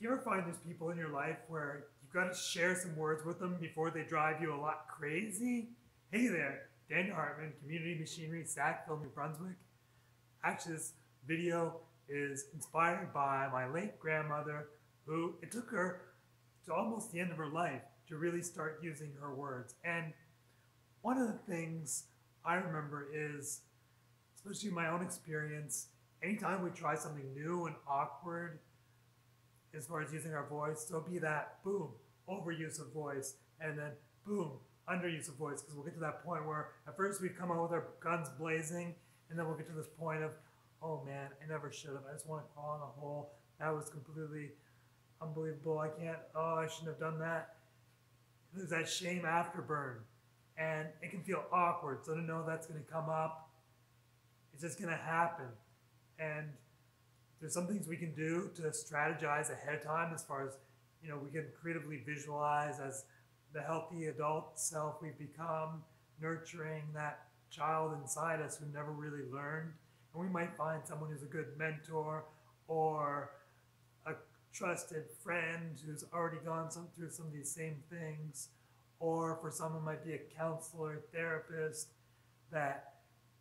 Do you ever find there's people in your life where you've got to share some words with them before they drive you a lot crazy? Hey there, Daniel Hartman, Community Machinery, Sackville, New Brunswick. Actually, this video is inspired by my late grandmother, who it took her to almost the end of her life to really start using her words. And one of the things I remember is, especially in my own experience, anytime we try something new and awkward, as far as using our voice, there'll be that boom, overuse of voice, and then boom, underuse of voice, because we'll get to that point where at first we come out with our guns blazing, and then we'll get to this point of, oh man, I never should have, I just want to crawl in a hole, that was completely unbelievable, I can't, oh, I shouldn't have done that. There's that shame afterburn, and it can feel awkward, so to know that's going to come up, it's just going to happen. And there's some things we can do to strategize ahead of time as far as, we can creatively visualize as the healthy adult self we've become, nurturing that child inside us who never really learned. And we might find someone who's a good mentor or a trusted friend who's already gone through some of these same things, or for someone might be a counselor, therapist that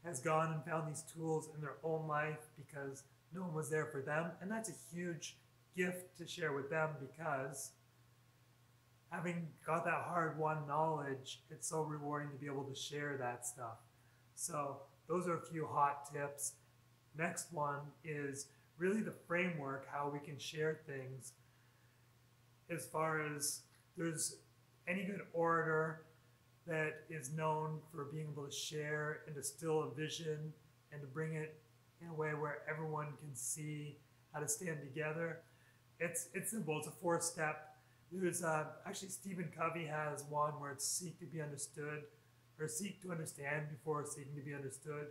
has gone and found these tools in their own life because no one was there for them. And that's a huge gift to share with them, because having got that hard-won knowledge, it's so rewarding to be able to share that stuff. So those are a few hot tips. Next one is really the framework, how we can share things. As far as there's any good orator that is known for being able to share and distill a vision and to bring it in a way where everyone can see how to stand together. It's simple. It's a 4-step. There's actually Stephen Covey has one where it's seek to be understood, or seek to understand before seeking to be understood.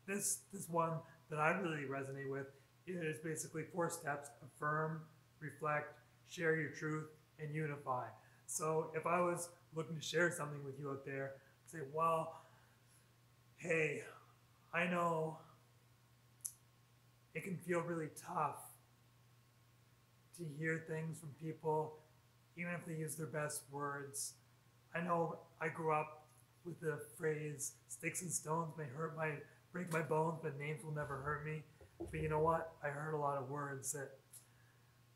This one that I really resonate with is basically 4 steps: affirm, reflect, share your truth, and unify. So if I was looking to share something with you out there, say, well, hey, I know it can feel really tough to hear things from people, even if they use their best words. I know I grew up with the phrase, sticks and stones may break my bones, but names will never hurt me. But you know what? I heard a lot of words that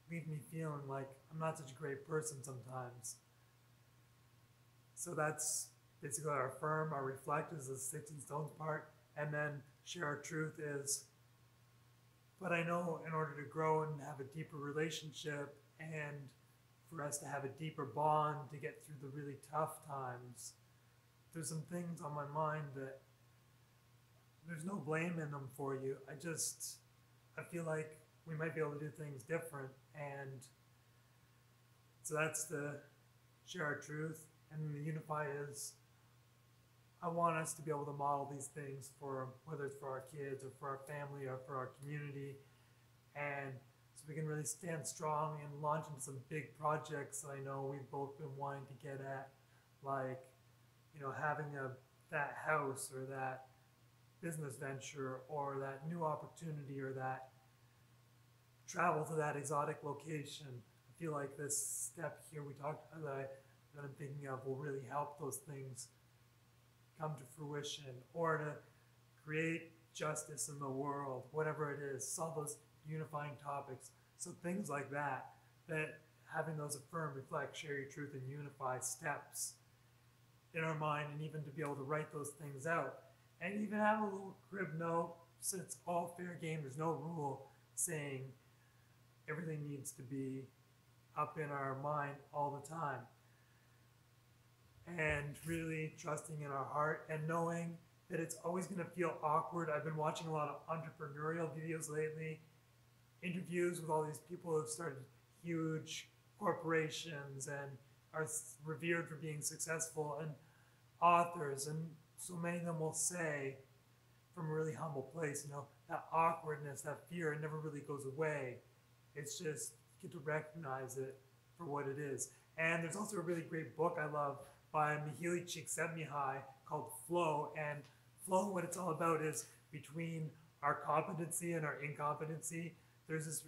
leave me feeling like I'm not such a great person sometimes. So that's basically our affirm. Our reflect is the sticks and stones part, and then share our truth is, but I know in order to grow and have a deeper relationship, and for us to have a deeper bond to get through the really tough times, there's some things on my mind that there's no blame in them for you. I feel like we might be able to do things different. And so that's the share our truth. And then the unify is, I want us to be able to model these things for, whether it's for our kids or for our family or for our community. And so we can really stand strong and launch into some big projects that I know we've both been wanting to get at, like, having that house or that business venture or that new opportunity or that travel to that exotic location. I feel like this step here we talked that I'm thinking of will really help those things come to fruition, or to create justice in the world, whatever it is, solve those unifying topics. So things like that having those affirm, reflect, share your truth, and unify steps in our mind, and even to be able to write those things out. And even have a little crib note, so it's all fair game. There's no rule saying everything needs to be up in our mind all the time. And really trusting in our heart and knowing that it's always going to feel awkward. I've been watching a lot of entrepreneurial videos lately, interviews with all these people who have started huge corporations and are revered for being successful, and authors, and so many of them will say from a really humble place, that awkwardness, that fear, it never really goes away. It's just, you get to recognize it for what it is. And there's also a really great book I love by Mihaly Csikszentmihalyi called Flow. And Flow, what it's all about is between our competency and our incompetency, there's this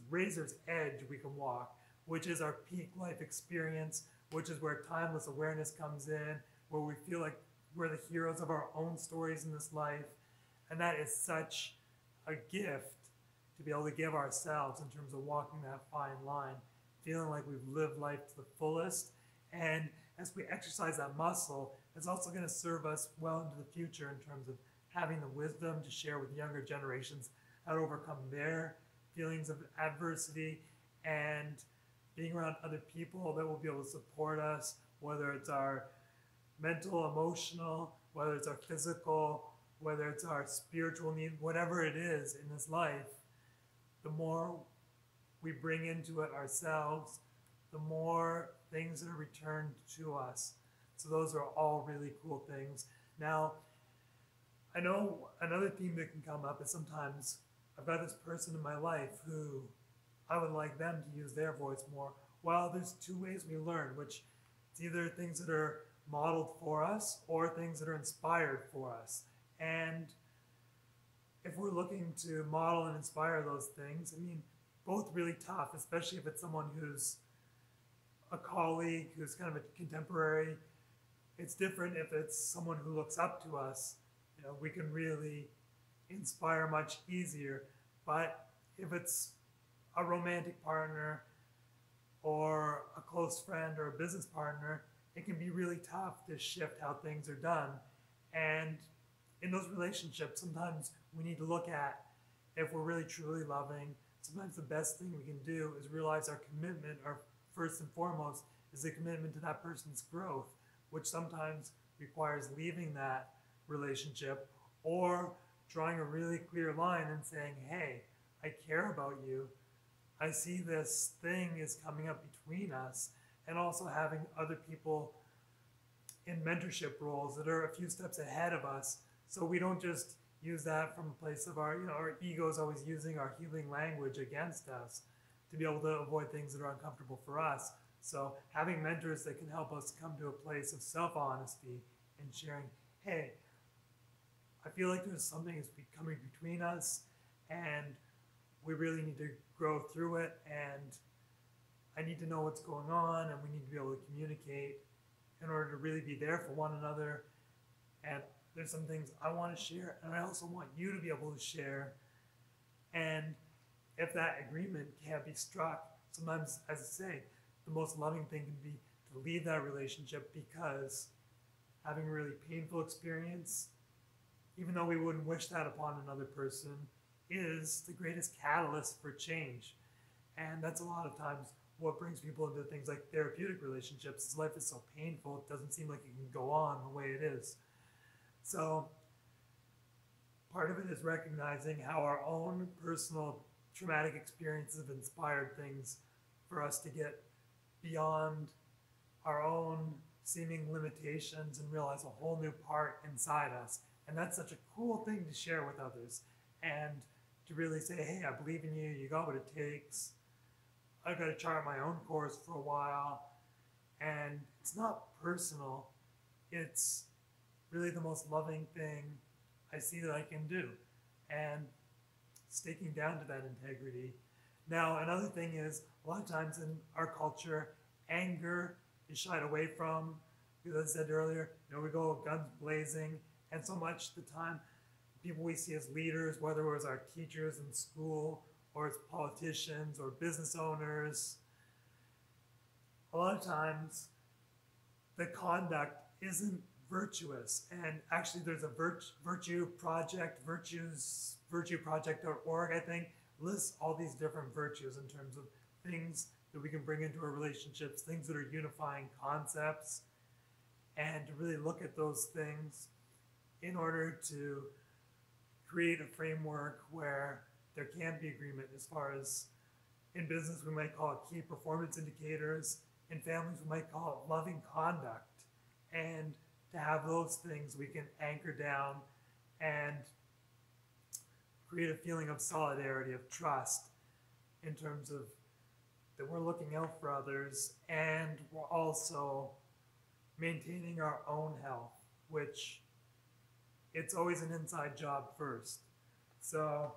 razor's edge we can walk, which is our peak life experience, which is where timeless awareness comes in, where we feel like we're the heroes of our own stories in this life. And that is such a gift to be able to give ourselves in terms of walking that fine line, feeling like we've lived life to the fullest. And as we exercise that muscle, it's also going to serve us well into the future in terms of having the wisdom to share with younger generations how to overcome their feelings of adversity, and being around other people that will be able to support us, whether it's our mental, emotional, whether it's our physical, whether it's our spiritual need, whatever it is in this life. The more we bring into it ourselves, the more things are returned to us. So those are all really cool things. Now, I know another theme that can come up is sometimes I've got this person in my life who I would like them to use their voice more. Well, there's two ways we learn, which it's either things that are modeled for us or things that are inspired for us. And if we're looking to model and inspire those things, I mean, both really tough, especially if it's someone who's a colleague, who's kind of a contemporary. It's different if it's someone who looks up to us. You know, we can really inspire much easier. But if it's a romantic partner or a close friend or a business partner, it can be really tough to shift how things are done. And in those relationships, sometimes we need to look at if we're really truly loving. Sometimes the best thing we can do is realize our commitment, our first and foremost, is a commitment to that person's growth, which sometimes requires leaving that relationship or drawing a really clear line and saying, hey, I care about you. I see this thing is coming up between us, and also having other people in mentorship roles that are a few steps ahead of us, so we don't just use that from a place of our, our egos always using our healing language against us to be able to avoid things that are uncomfortable for us. So having mentors that can help us come to a place of self-honesty and sharing, hey, I feel like there's something that's coming between us and we really need to grow through it, and I need to know what's going on, and we need to be able to communicate in order to really be there for one another. And there's some things I want to share, and I also want you to be able to share. And if that agreement can't be struck, sometimes, as I say, the most loving thing can be to leave that relationship, because having a really painful experience, even though we wouldn't wish that upon another person, is the greatest catalyst for change. And that's a lot of times what brings people into things like therapeutic relationships. Is life is so painful, it doesn't seem like it can go on the way it is. So part of it is recognizing how our own personal traumatic experiences have inspired things for us to get beyond our own seeming limitations and realize a whole new part inside us. And that's such a cool thing to share with others, and to really say, hey, I believe in you, you got what it takes. I've got to chart my own course for a while. And it's not personal, it's really the most loving thing I see that I can do. And sticking down to that integrity. Now, another thing is, a lot of times in our culture, anger is shied away from. Because as I said earlier, we go guns blazing, and so much of the time, people we see as leaders, whether it was our teachers in school, or as politicians, or business owners, a lot of times the conduct isn't virtuous. And actually there's a virtue project, virtueproject.org, I think, lists all these different virtues in terms of things that we can bring into our relationships, things that are unifying concepts, and to really look at those things in order to create a framework where there can be agreement. As far as in business, we might call it key performance indicators. In families, we might call it loving conduct. And to have those things we can anchor down and create a feeling of solidarity, of trust, in terms of that we're looking out for others, and we're also maintaining our own health, which it's always an inside job first. So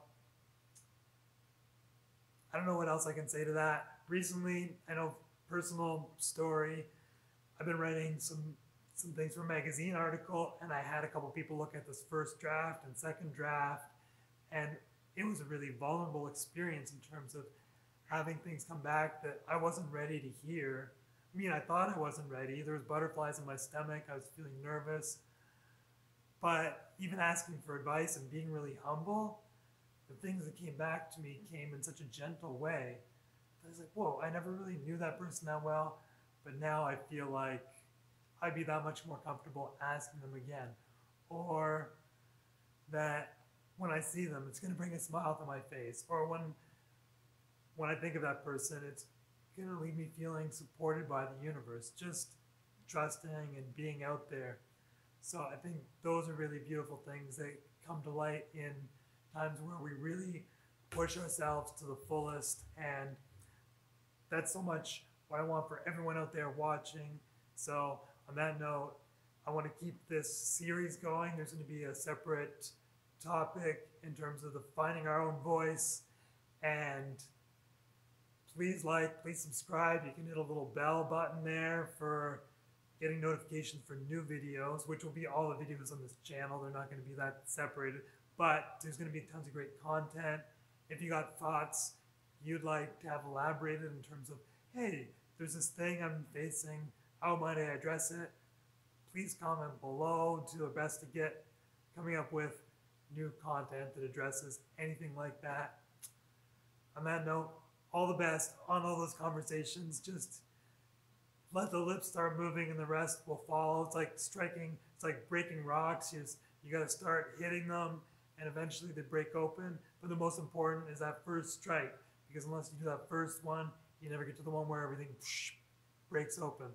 I don't know what else I can say to that. Recently, I know, personal story, I've been writing some things for a magazine article, and I had a couple people look at this first draft and second draft, and it was a really vulnerable experience in terms of having things come back that I wasn't ready to hear. I mean, I thought I wasn't ready. There was butterflies in my stomach. I was feeling nervous. But even asking for advice and being really humble, the things that came back to me came in such a gentle way. I was like, whoa, I never really knew that person that well, but now I feel like I'd be that much more comfortable asking them again. Or that when I see them, it's going to bring a smile to my face. Or when I think of that person, it's going to leave me feeling supported by the universe, just trusting and being out there. So I think those are really beautiful things that come to light in times where we really push ourselves to the fullest. And that's so much what I want for everyone out there watching. So on that note, I want to keep this series going. There's going to be a separate topic in terms of the finding our own voice. And please like, please subscribe. You can hit a little bell button there for getting notifications for new videos, which will be all the videos on this channel. They're not going to be that separated, but there's going to be tons of great content. If you got thoughts you'd like to have elaborated in terms of, hey, there's this thing I'm facing, how might I address it? Please comment below. Do our best to get coming up with new content that addresses anything like that. On that note, all the best on all those conversations. Just let the lips start moving and the rest will follow. It's like breaking rocks. You got to start hitting them and eventually they break open. But the most important is that first strike, because unless you do that first one, you never get to the one where everything breaks open.